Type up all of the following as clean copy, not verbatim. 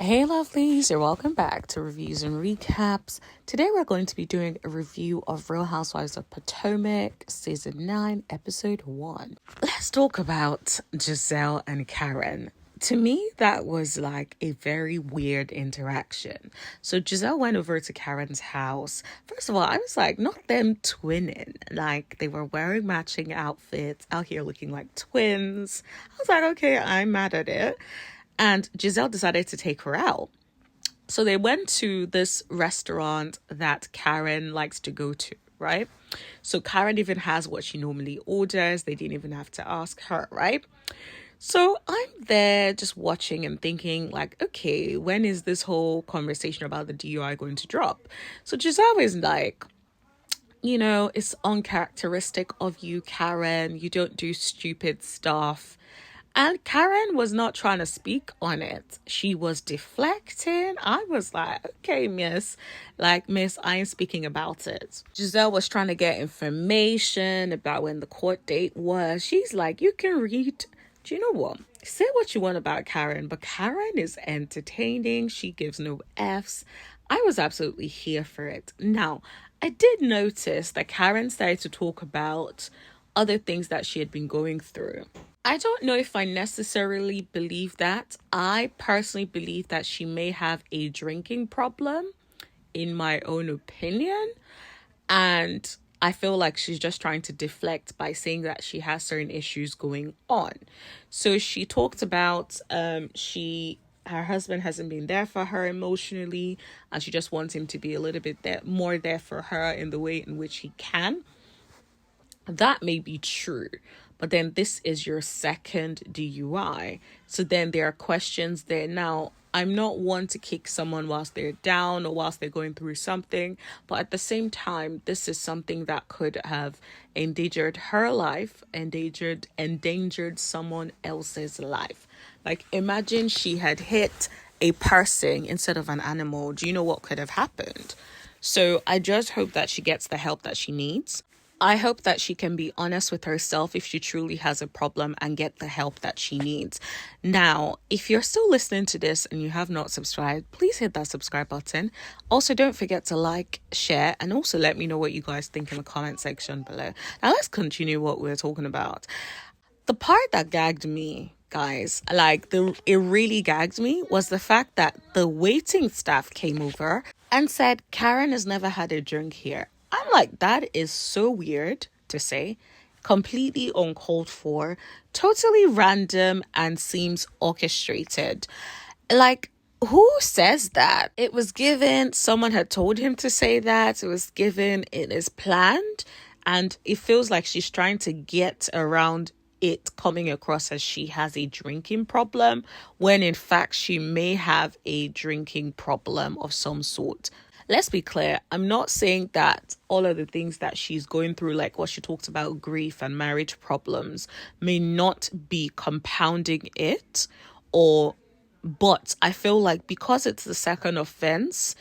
Hey lovelies, you're welcome back to Reviews and Recaps. Today we're going to be doing a review of Real Housewives of Potomac, Season 9, Episode 1. Let's talk about Giselle and Karen. To me, that was like a very weird interaction. So Giselle went over to Karen's house. First of all, I was like, not them twinning. Like, they were wearing matching outfits, out here looking like twins. I was like, okay, I'm mad at it. And Giselle decided to take her out. So they went to this restaurant that Karen likes to go to, right? So Karen even has what she normally orders. They didn't even have to ask her, right? So I'm there just watching and thinking like, okay, when is this whole conversation about the DUI going to drop? So Giselle is like, it's uncharacteristic of you, Karen. You don't do stupid stuff. And Karen was not trying to speak on it. She was deflecting. I was like, okay, miss. Like, miss, I ain't speaking about it. Giselle was trying to get information about when the court date was. She's like, you can read. Do you know what? Say what you want about Karen, but Karen is entertaining. She gives no Fs. I was absolutely here for it. Now, I did notice that Karen started to talk about other things that she had been going through. I don't know if I necessarily believe that. I personally believe that she may have a drinking problem, in my own opinion. And I feel like she's just trying to deflect by saying that she has certain issues going on. So she talked about her husband hasn't been there for her emotionally, and she just wants him to be a little bit more there for her in the way in which he can. That may be true, but then this is your second DUI. So then there are questions there. Now, I'm not one to kick someone whilst they're down or whilst they're going through something, but at the same time, this is something that could have endangered her life, endangered someone else's life. Like, imagine she had hit a person instead of an animal. Do you know what could have happened? So I just hope that she gets the help that she needs. I hope that she can be honest with herself if she truly has a problem and get the help that she needs. Now, if you're still listening to this and you have not subscribed, please hit that subscribe button. Also, don't forget to like, share, and also let me know what you guys think in the comment section below. Now, let's continue what we're talking about. The part that gagged me, guys, it really gagged me, was the fact that the waiting staff came over and said, Karen has never had a drink here. I'm like, that is so weird to say, completely uncalled for, totally random, and seems orchestrated. Like, who says that? It was given, someone had told him to say that, it was given, it is planned, and it feels like she's trying to get around it coming across as she has a drinking problem, when in fact she may have a drinking problem of some sort. Let's be clear, I'm not saying that all of the things that she's going through, like what she talked about, grief and marriage problems, may not be compounding it, but I feel like because it's the second offense,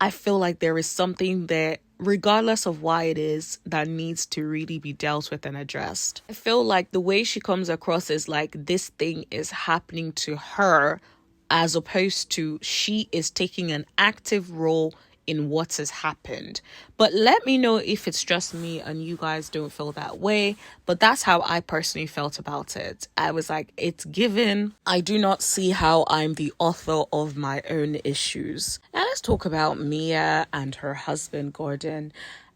I feel like there is something there, regardless of why it is, that needs to really be dealt with and addressed. I feel like the way she comes across is like this thing is happening to her, as opposed to she is taking an active role in what has happened. But let me know if it's just me and you guys don't feel that way. But that's how I personally felt about it. I was like, it's given. I do not see how I'm the author of my own issues. Now let's talk about Mia and her husband Gordon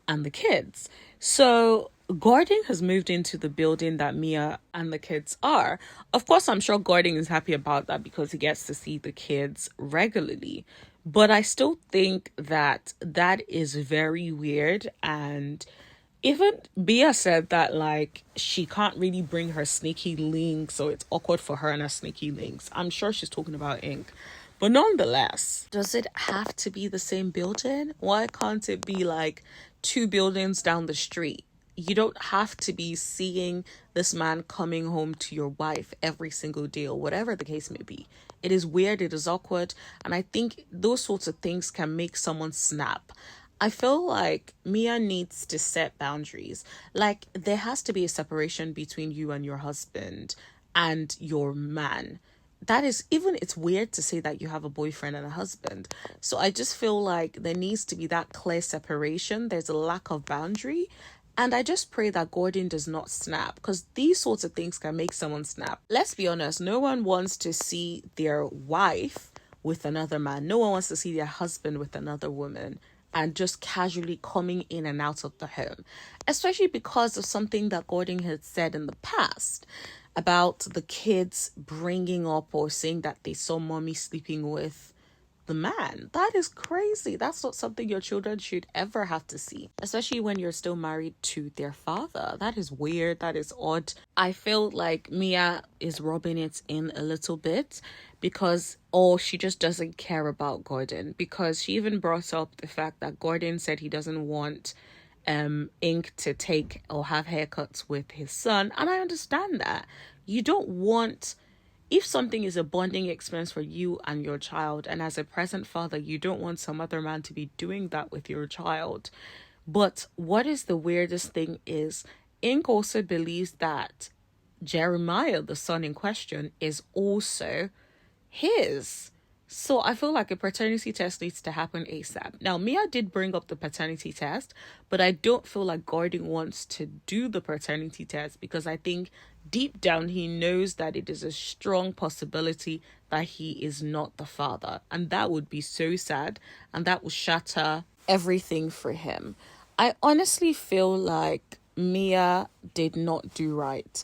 and the kids. So Gordon has moved into the building that Mia and the kids are. Of course, I'm sure Gordon is happy about that because he gets to see the kids regularly. But I still think that is very weird. And even Bia said that, like, she can't really bring her sneaky link, so it's awkward for her and her sneaky links. I'm sure she's talking about ink. But nonetheless, does it have to be the same building? Why can't it be like 2 buildings down the street? You don't have to be seeing this man coming home to your wife every single day or whatever the case may be. It is weird, it is awkward, and I think those sorts of things can make someone snap. I feel like Mia needs to set boundaries. Like, there has to be a separation between you and your husband and your man. that is, even it's weird to say that you have a boyfriend and a husband. So I just feel like there needs to be that clear separation. There's a lack of boundary. And I just pray that Gordon does not snap, because these sorts of things can make someone snap. Let's be honest, no one wants to see their wife with another man. No one wants to see their husband with another woman and just casually coming in and out of the home, especially because of something that Gordon had said in the past about the kids bringing up or saying that they saw mommy sleeping with the man. That is crazy. That's not something your children should ever have to see, especially when you're still married to their father. That is weird. That is odd. I feel like Mia is rubbing it in a little bit because, or she just doesn't care about Gordon, because she even brought up the fact that Gordon said he doesn't want Ink to take or have haircuts with his son. And I understand that. You don't want, if something is a bonding experience for you and your child, and as a present father, you don't want some other man to be doing that with your child. But what is the weirdest thing is, Ink also believes that Jeremiah, the son in question, is also his. So I feel like a paternity test needs to happen ASAP. Now, Mia did bring up the paternity test, but I don't feel like Gordon wants to do the paternity test, because I think deep down he knows that it is a strong possibility that he is not the father. And that would be so sad, and that would shatter everything for him. I honestly feel like Mia did not do right.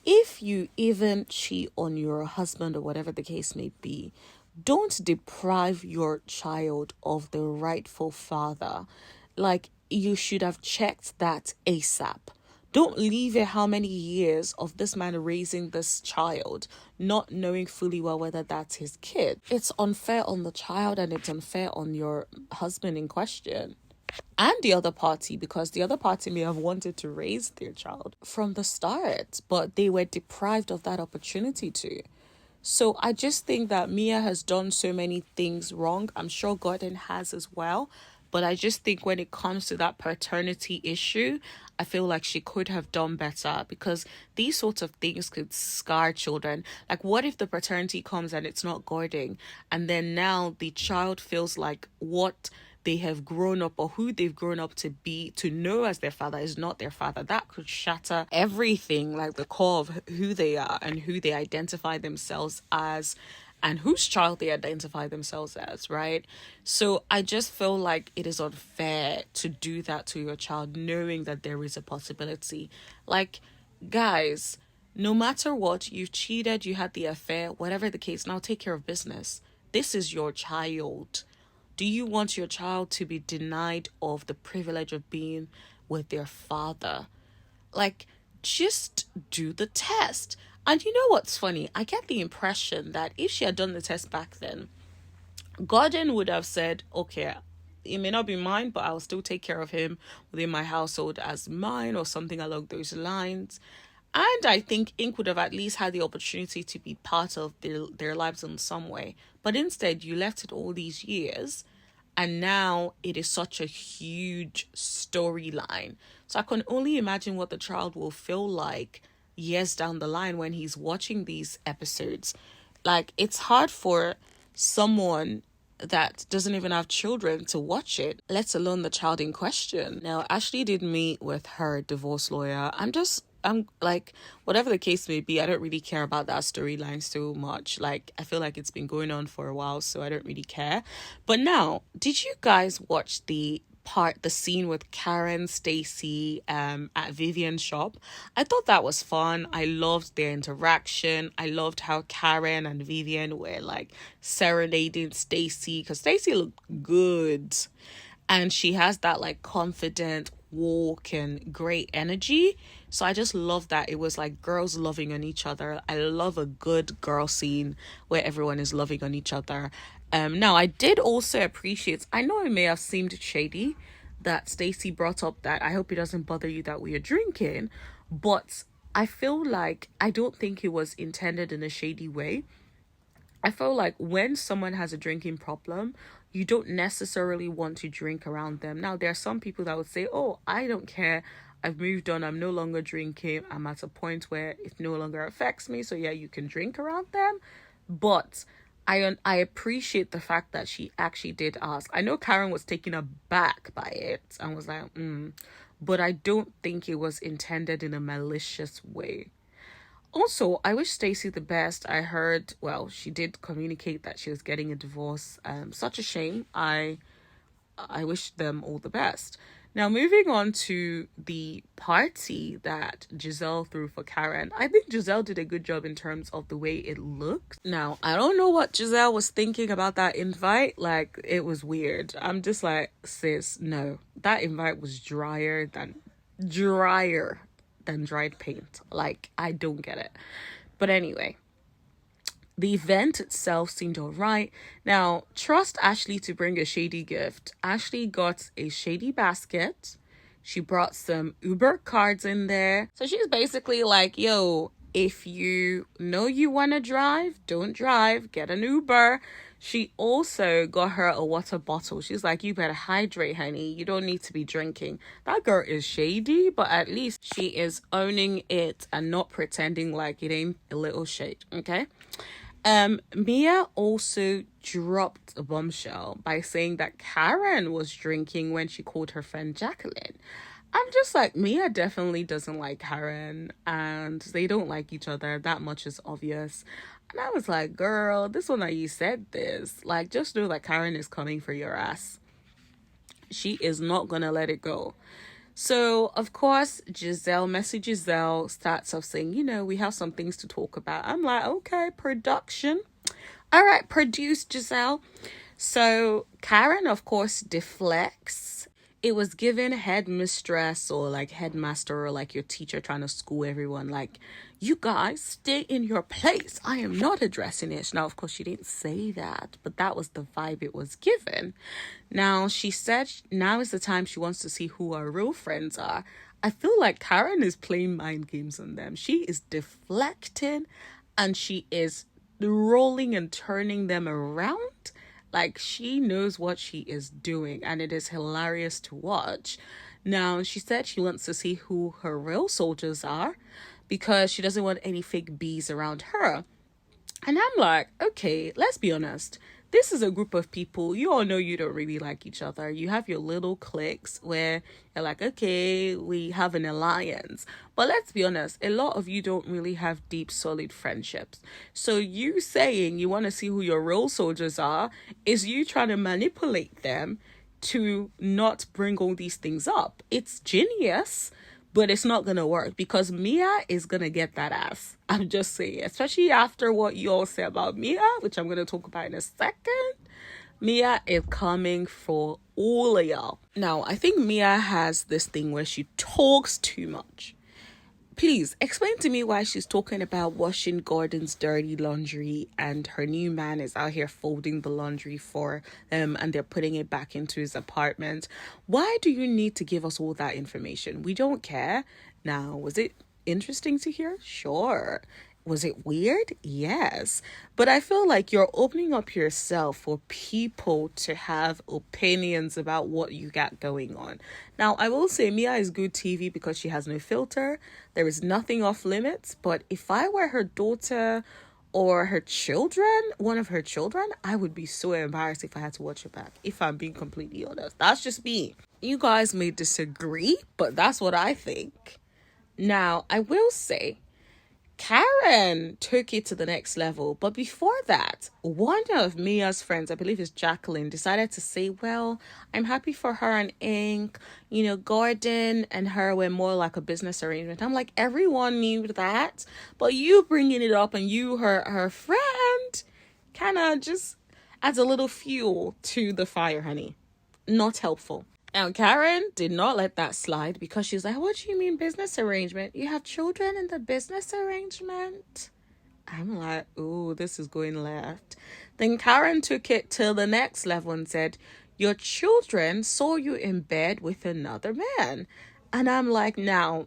If you even cheat on your husband or whatever the case may be, don't deprive your child of the rightful father. Like, you should have checked that ASAP. Don't leave it how many years of this man raising this child, not knowing fully well whether that's his kid. It's unfair on the child, and it's unfair on your husband in question and the other party, because the other party may have wanted to raise their child from the start, but they were deprived of that opportunity to. So I just think that Mia has done so many things wrong. I'm sure Gordon has as well. But I just think when it comes to that paternity issue, I feel like she could have done better, because these sorts of things could scar children. Like, what if the paternity comes and it's not Gordon? And then now the child feels like what they have grown up, or who they've grown up to be, to know as their father, is not their father. That could shatter everything, like the core of who they are and who they identify themselves as, and whose child they identify themselves as, right? So I just feel like it is unfair to do that to your child, knowing that there is a possibility. Like, guys, no matter what, you've cheated, you had the affair, whatever the case, now take care of business. This is your child. Do you want your child to be denied of the privilege of being with their father? Like, just do the test. And you know what's funny? I get the impression that if she had done the test back then, Gordon would have said, okay, it may not be mine, but I'll still take care of him within my household as mine, or something along those lines. And I think Ink would have at least had the opportunity to be part of their lives in some way. But instead, you left it all these years, and now it is such a huge storyline. So I can only imagine what the child will feel like years down the line when he's watching these episodes. Like, it's hard for someone that doesn't even have children to watch it, let alone the child in question. Now, Ashley did meet with her divorce lawyer. I'm like, whatever the case may be, I don't really care about that storyline so much. Like, I feel like it's been going on for a while, so I don't really care. But now, did you guys watch the scene with Karen, Stacey, at Vivian's shop? I thought that was fun. I loved their interaction. I loved how Karen and Vivian were like serenading Stacey, because Stacey looked good. And she has that like confident walk and great energy. So I just love that. It was like girls loving on each other. I love a good girl scene where everyone is loving on each other. Now, I did also appreciate, I know it may have seemed shady that Stacey brought up that I hope it doesn't bother you that we are drinking, but I feel like I don't think it was intended in a shady way. I feel like when someone has a drinking problem, you don't necessarily want to drink around them. Now, there are some people that would say, oh, I don't care. I've moved on. I'm no longer drinking. I'm at a point where it no longer affects me. So yeah, you can drink around them. But I appreciate the fact that she actually did ask. I know Karen was taken aback by it and was like, but I don't think it was intended in a malicious way. Also, I wish Stacey the best. I heard, well, she did communicate that she was getting a divorce. Such a shame. I wish them all the best. Now, moving on to the party that Giselle threw for Karen. I think Giselle did a good job in terms of the way it looked. Now, I don't know what Giselle was thinking about that invite. Like, it was weird. I'm just like, sis, no. That invite was drier than dried paint. Like, I don't get it. But anyway, the event itself seemed alright. Now, trust Ashley to bring a shady gift. Ashley got a shady basket. She brought some Uber cards in there. So she's basically like, yo, if you know you want to drive, don't drive, get an Uber. She also got her a water bottle. She's like, you better hydrate, honey. You don't need to be drinking. That girl is shady, but at least she is owning it and not pretending like it ain't a little shade, okay? Mia also dropped a bombshell by saying that Karen was drinking when she called her friend Jacqueline. I'm just like, Mia definitely doesn't like Karen, and they don't like each other. That much is obvious. And I was like, girl, this one that you said this, like, just know that Karen is coming for your ass. She is not gonna let it go. So, of course, Messy Giselle starts off saying, we have some things to talk about. I'm like, okay, production. All right, produce Giselle. So, Karen, of course, deflects. It was given headmistress or like headmaster or like your teacher trying to school everyone. Like, you guys stay in your place. I am not addressing it. Now, of course, she didn't say that, but that was the vibe it was given. Now, she said now is the time she wants to see who our real friends are. I feel like Karen is playing mind games on them. She is deflecting and she is rolling and turning them around. Like, she knows what she is doing, and it is hilarious to watch. Now, she said she wants to see who her real soldiers are because she doesn't want any fake bees around her. And I'm like, okay, let's be honest. This is a group of people, you all know you don't really like each other. You have your little cliques where you're like, okay, we have an alliance. But let's be honest, a lot of you don't really have deep, solid friendships. So you saying you want to see who your real soldiers are is you trying to manipulate them to not bring all these things up. It's genius. But it's not going to work because Mia is going to get that ass. I'm just saying, especially after what you all say about Mia, which I'm going to talk about in a second. Mia is coming for all of y'all. Now, I think Mia has this thing where she talks too much. Please explain to me why she's talking about washing Gordon's dirty laundry and her new man is out here folding the laundry for them and they're putting it back into his apartment. Why do you need to give us all that information? We don't care. Now, was it interesting to hear? Sure. Was it weird? Yes. But I feel like you're opening up yourself for people to have opinions about what you got going on. Now, I will say Mia is good TV because she has no filter. There is nothing off limits. But if I were her daughter or her children, one of her children, I would be so embarrassed if I had to watch it back. If I'm being completely honest. That's just me. You guys may disagree, but that's what I think. Now, I will say, Karen took it to the next level. But before that, one of Mia's friends, I believe it's Jacqueline, decided to say, well, I'm happy for her and Ink. Gordon and her were more like a business arrangement. I'm like, everyone knew that. But you bringing it up and you, her friend, kind of just adds a little fuel to the fire, honey. Not helpful. Now, Karen did not let that slide because she's like, what do you mean business arrangement? You have children in the business arrangement? I'm like, ooh, this is going left. Then Karen took it to the next level and said, your children saw you in bed with another man. And I'm like, now,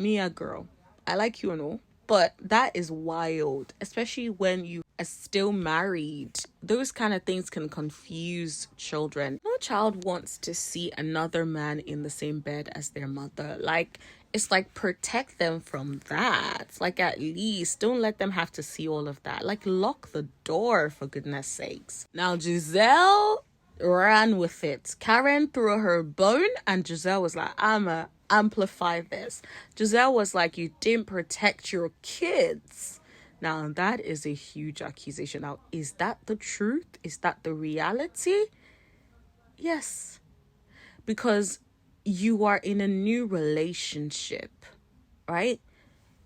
Mia girl, I like you and all, But that is wild, especially when you are still married. Those kind of things can confuse children. No child wants to see another man in the same bed as their mother. Like, it's like, protect them from that. Like, at least don't let them have to see all of that. Like, lock the door, for goodness sakes. Now, Giselle ran with it. Karen threw her bone, and Giselle was like, I'ma amplify this. Giselle was like, you didn't protect your kids. Now, that is a huge accusation. Now, is that the truth? Is that the reality? Yes. Because you are in a new relationship, right?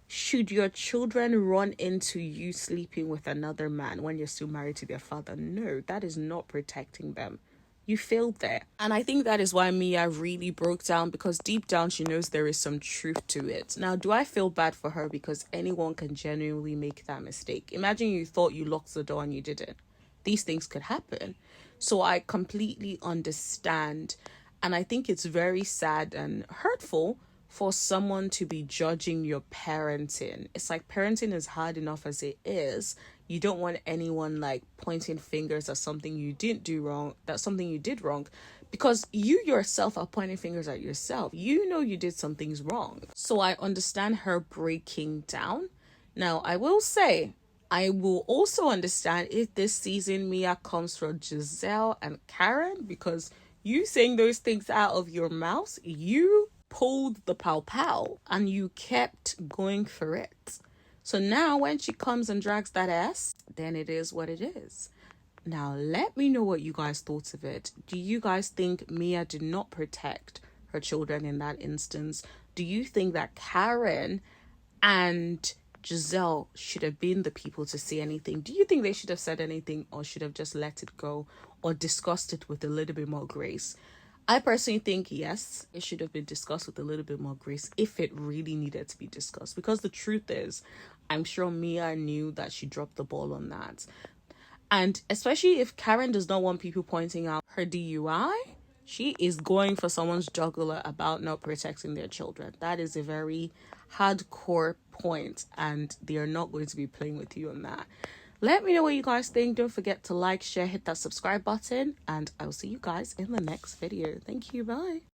Should your children run into you sleeping with another man when you're still married to their father? No, that is not protecting them. You failed there. And I think that is why Mia really broke down, because deep down she knows there is some truth to it. Now, do I feel bad for her? Because anyone can genuinely make that mistake. Imagine you thought you locked the door and you didn't. These things could happen. So I completely understand. And I think it's very sad and hurtful for someone to be judging your parenting. It's like, parenting is hard enough as it is. You don't want anyone like pointing fingers at something you didn't do wrong, that's something you did wrong, because you yourself are pointing fingers at yourself. You know you did some things wrong. So I understand her breaking down. Now, I will say, I will also understand if this season Mia comes from Giselle and Karen, because you saying those things out of your mouth, you pulled the pow pow and you kept going for it. So now when she comes and drags that ass, then it is what it is. Now, let me know what you guys thought of it. Do you guys think Mia did not protect her children in that instance? Do you think that Karen and Giselle should have been the people to say anything? Do you think they should have said anything, or should have just let it go, or discussed it with a little bit more grace? I personally think, yes, it should have been discussed with a little bit more grace if it really needed to be discussed. Because the truth is, I'm sure Mia knew that she dropped the ball on that. And especially if Karen does not want people pointing out her DUI, she is going for someone's jugular about not protecting their children. That is a very hardcore point, and they are not going to be playing with you on that. Let me know what you guys think. Don't forget to like, share, hit that subscribe button, and I'll see you guys in the next video. Thank you. Bye.